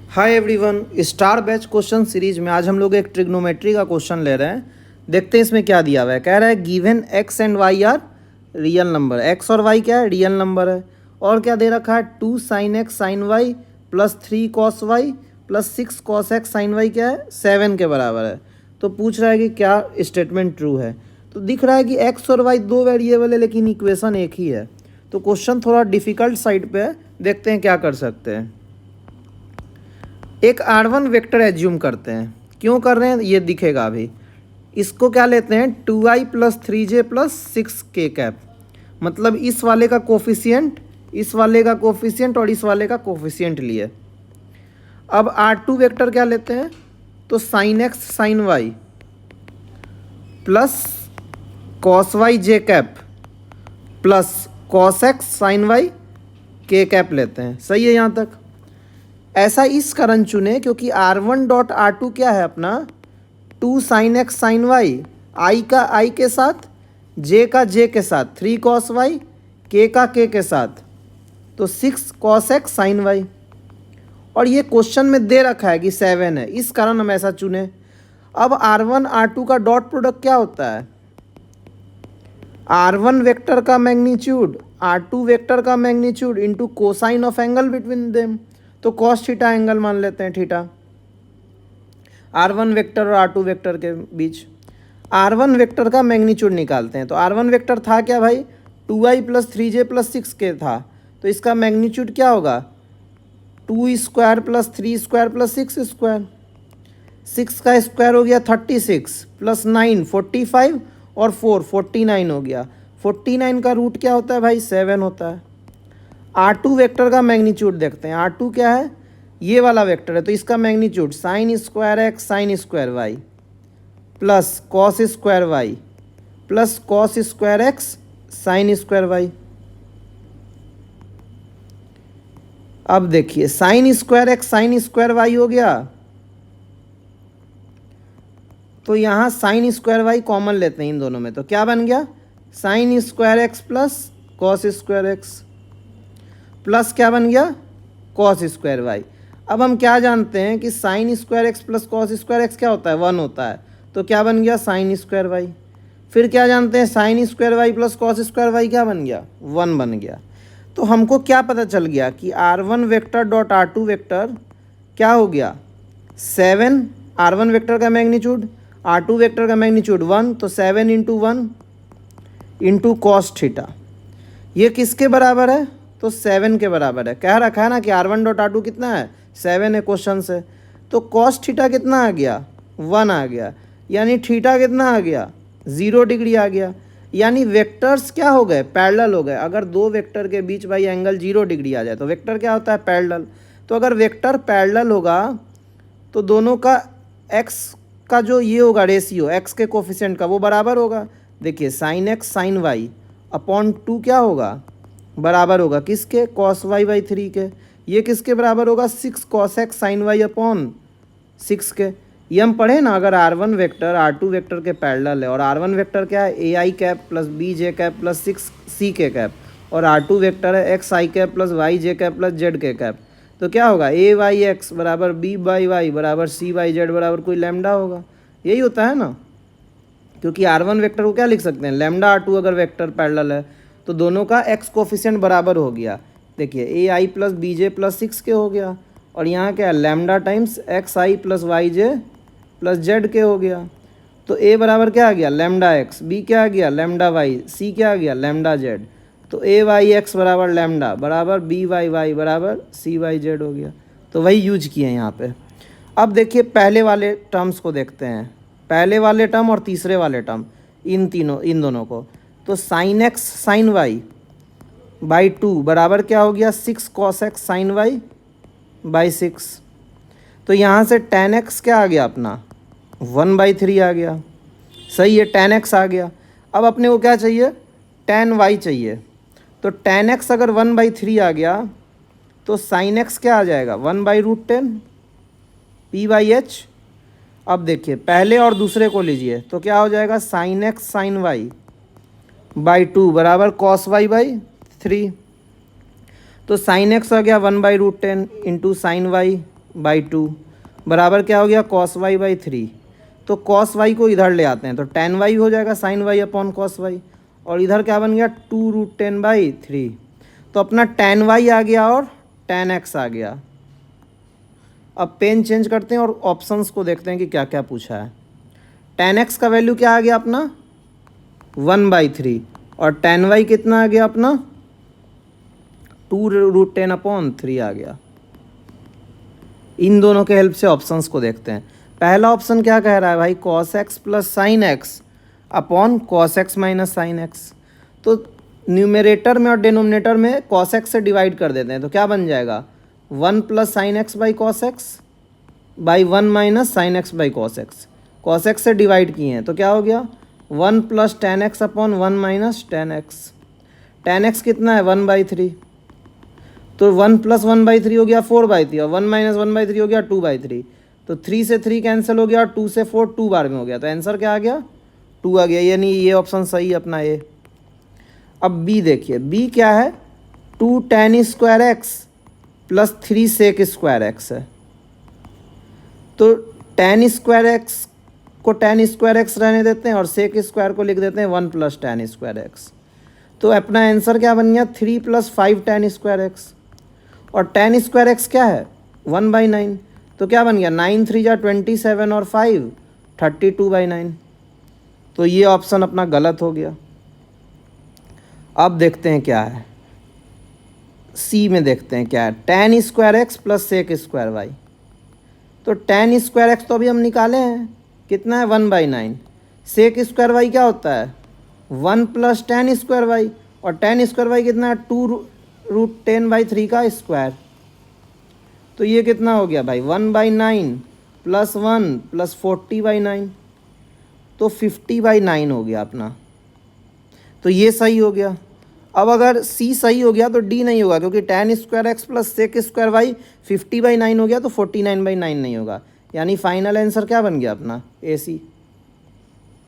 Hi everyone, star batch question series में आज हम लोग एक ट्रिग्नोमेट्री का क्वेश्चन ले रहे हैं। देखते हैं इसमें क्या दिया हुआ है। कह रहा है given X and Y are real number. X और वाई क्या है? रियल नंबर है। और क्या दे रखा है? 2 sin x sin Y plus 3 cos Y plus 6 cos x sin Y क्या है? 7 के बराबर है। तो पूछ रहा है कि क्या स्टेटमेंट ट्रू है। तो दिख रहा है कि एक्स और वाई दो वेरिएबल है लेकिन इक्वेशन एक ही है। तो क्वेश्चन थोड़ा डिफ़िकल्ट साइड पे है। देखते हैं क्या कर सकते हैं। एक R1 वेक्टर एज्यूम करते हैं। क्यों कर रहे हैं ये दिखेगा अभी। इसको क्या लेते हैं? 2i plus 3j plus 6k cap. मतलब इस वाले का कोफिशिएंट, इस वाले का कोफिशिएंट और इस वाले का कोफिशिएंट लिए। अब R2 वेक्टर क्या लेते हैं? तो sin x sin Y plus cos y j cap plus cos x sin y के कैप लेते हैं। सही है यहाँ तक? ऐसा इस कारण चुने क्योंकि R1 डॉट R2 क्या है अपना? 2 साइन एक्स साइन वाई, आई का आई के साथ, जे का जे के साथ, 3 कॉस वाई, के का के के साथ, तो 6 कॉस एक्स साइन वाई। और ये क्वेश्चन में दे रखा है कि 7 है, इस कारण हम ऐसा चुने। अब R1 R2 का डॉट प्रोडक्ट क्या होता है? R1 वेक्टर का मैग्नीट्यूड R2 वेक्टर का magnitude into cosine of angle between them. तो कॉस थीटा एंगल मान लेते हैं थीटा R1 वेक्टर और R2 वेक्टर के बीच। R1 वेक्टर का मैग्नीट्यूड निकालते हैं। तो R1 वेक्टर था क्या भाई? 2i plus 3j plus 6k था। तो इसका मैग्नीट्यूड क्या होगा? 2 square plus 3 square plus 6 square. 6 का स्क्वायर हो गया 36 प्लस 9 45 और 4 49 हो गया। 49 का रूट क्या होता है भाई? 7 होता है। R2 वेक्टर का मैग्नीट्यूड देखते हैं। R2 क्या है? ये वाला वेक्टर है तो इसका magnitude sin square X sin square Y plus cos square Y plus cos square X sin square Y. अब देखिए sin square X sin square Y हो गया, तो यहाँ साइन स्क्वायर वाई कॉमन लेते हैं इन दोनों में। तो क्या बन गया? Sin square X plus cos square X plus क्या बन गया? Cos square Y. अब हम क्या जानते हैं कि sin square X plus cos square X क्या होता है? 1 होता है। तो क्या बन गया? Sin square Y. फिर क्या जानते हैं? Sin square Y plus cos square Y क्या बन गया? 1 बन गया। तो हमको क्या पता चल गया कि R1 vector dot R2 vector क्या हो गया? 7। R1 वेक्टर का मैग्नीट्यूड, R2 वेक्टर का मैग्नीट्यूड 1, तो 7 इंटू 1 इंटू कॉस थीटा। ये किसके बराबर है? तो 7 के बराबर है। कह रखा है ना कि R1 डॉट R2 कितना है? 7 है क्वेश्चन से। तो कॉस थीटा कितना आ गया? 1 आ गया। यानी थीटा कितना आ गया? 0 डिग्री आ गया। यानी वेक्टर्स क्या हो गए? पैरेलल हो गए। अगर दो वेक्टर के बीच भाई एंगल 0 डिग्री आ जाए तो वेक्टर क्या होता है? पैरेलल। तो अगर वेक्टर पैरेलल होगा तो दोनों का एक्स का जो ये होगा रेशियो, एक्स के कोफिशिएंट का, वो बराबर होगा। देखिए sin x sin Y upon 2 क्या होगा? बराबर होगा किसके? कॉस वाई बाई 3 के। ये किसके बराबर होगा? 6 cos x sin Y upon 6 के। ये हम पढ़े ना, अगर R1 वेक्टर R2 वेक्टर के पैरेलल है और R1 वेक्टर क्या है? AI cap plus BJ cap plus 6CK cap, और R2 वेक्टर है XI cap plus YJ cap plus ZK cap. तो क्या होगा? AYX बराबर BY बराबर CYZ बराबर कोई लैम्डा होगा। यही होता है ना, क्योंकि R1 वेक्टर को क्या लिख सकते हैं? लैम्डा R2 अगर वेक्टर पैरेलल है तो दोनों का एक्स कोफिशिएंट बराबर हो गया। देखिए AI प्लस BJ प्लस 6 के हो गया, और यहाँ क्या है? Lambda times XI plus YJ plus ZK हो गया। तो A बराबर क्या आ गया? Lambda x. B क्या आ गया? Lambda Y. C क्या आ गया? Lambda Z. तो AYX बराबर लैम्डा बराबर BYY बराबर CYZ हो गया। तो वही यूज किए यहाँ पे। अब देखिए पहले वाले टर्म्स को देखते हैं, पहले वाले टर्म और तीसरे वाले टर्म, इन दोनों को। तो sin x sin Y by 2 बराबर क्या हो गया? 6 cos x sin Y by 6। तो यहाँ से टेन एक्स क्या आ गया अपना? 1/3 आ गया। सही है, टेन एक्स आ गया। अब अपने को क्या चाहिए? टेन वाई चाहिए। तो टेन एक्स अगर 1/3 आ गया तो साइन एक्स क्या आ जाएगा? 1/√10 P/H। अब देखिए पहले और दूसरे को लीजिए तो क्या हो जाएगा? Sin x sin Y by 2 बराबर कॉस वाई बाई 3। तो साइन एक्स आ गया 1/√10 इंटू साइन वाई बाई 2 बराबर क्या हो गया कॉस वाई बाई 3। तो कॉस वाई को इधर ले आते हैं तो टेन वाई हो जाएगा sin Y upon cos Y, और इधर क्या बन गया 2√10/3। तो अपना टेन वाई आ गया और टेन एक्स आ गया। अब पेन चेंज करते हैं और ऑप्शंस को देखते हैं कि क्या क्या पूछा है। टेन एक्स का वैल्यू क्या आ गया अपना 1/3, और टेन वाई कितना आ गया अपना 2√10/3 आ गया। इन दोनों के हेल्प से ऑप्शंस को देखते हैं। पहला ऑप्शन क्या कह रहा है भाई cos x plus sine x upon cos x minus sine x. तो न्यूमरेटर में और डिनोमिनेटर में कॉस एक्स से डिवाइड कर देते हैं तो क्या बन जाएगा 1 plus sine x by cos x by 1 minus sine x by cos x. Cos x से डिवाइड किए हैं तो क्या हो गया 1 plus ten x upon 1 minus ten x. Ten x कितना है 1/3, तो 1 प्लस 1/3 हो गया 4/3, और 1 माइनस 1/3 हो गया 2/3। तो 3 से 3 कैंसिल हो गया और 2 से 4 2 बार में हो गया, तो आंसर क्या आ गया 2 आ गया, यानी ये ऑप्शन सही है अपना ए। अब बी देखिए, बी क्या है 2 tan square X plus 3 sec square X है। तो tan स्क्वायर एक्स को tan स्क्वायर एक्स रहने देते हैं और सेक स्क्वायर को लिख देते हैं 1 प्लस tan स्क्वायर एक्स। तो अपना आंसर क्या बन गया 3 + 5 tan स्क्वायर एक्स, और tan स्क्वायर एक्स क्या है 1/9। तो क्या बन गया 9 3 जा 27 और 5 32/9। तो ये ऑप्शन अपना गलत हो गया। अब देखते हैं क्या है, सी में देखते हैं क्या है tan square X plus sec square Y. तो tan स्क्वायर एक्स तो अभी हम निकाले हैं कितना है 1/9। सेक स्क्वायर वाई क्या होता है 1 प्लस tan स्क्वायर वाई, और tan स्क्वायर वाई कितना है 2√10/3 का स्क्वायर। तो ये कितना हो गया भाई 1/9 प्लस 1 प्लस 40/9, तो 50/9 हो गया अपना। तो ये सही हो गया। अब अगर सी सही हो गया तो डी नहीं होगा, क्योंकि tan square X plus sec square Y 50/9 हो गया तो 49/9 नहीं होगा, यानी फाइनल आंसर क्या बन गया अपना ए सी।